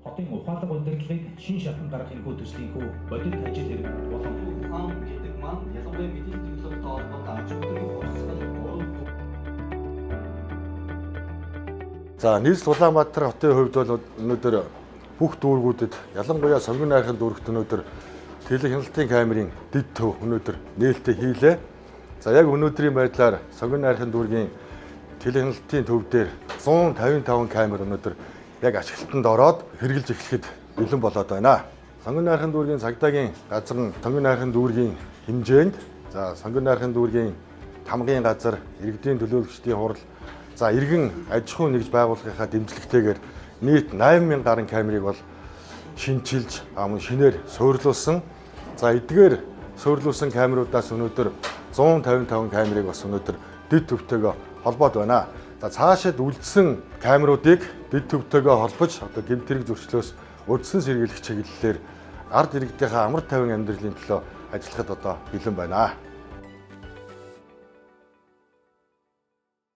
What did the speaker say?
хотын ухаалаг удирдлагыг шин шатанд гаргахын төслийнхөө бодит ажил хэрэг болон ухаан гэдэг маань ялангуяа мэдээлэл технологитой холбоотой аж ахуйн боловсрол За нийслэл Улаанбаатар хотын хувьд бол өнөөдөр бүх дүүргүүдэд ялангуяа сонгон найрхан дүүрэгт өнөөдөр тэлэг хяналтын камерын дэд төв өнөөдөр нээлттэй хийлээ. За яг өнөөдрийн байдлаар сонгон найрхан дүүргийн тэлэг хяналтын төв дээр 155 камер өнөөдөр яг ашиглалтанд ороод хэрэгжилж эхлэхэд бэлэн болоод байна. Сонгон найрхан дүүргийн цагдаагийн газар нь сонгон найрхан дүүргийн хэмжээнд за сонгон найрхан дүүргийн тамгын газар, иргэдийн төлөөлөгчдийн хурал, за иргэн аж ахуй нэгж байгууллагынхаа дэмжлэгтэйгээр нийт 8000 гаруй камерыг бол шинчилж шинээр суурилуулсан. За эдгээр суурилуулсан камеруудаас өнөөдөр 155 камерыг бас өнөөдөр дэд төвтэйгээ холбоод байна. За цаашид үлдсэн камеруудыг дэд төвтэйгээ холбож одоо гэмт хэрэг зөрчлөөс урьдчилан сэргийлэх чиглэлээр ард иргэдийнхээ амар тайван амьдралын төлөө ажиллахад одоо бэлэн байна.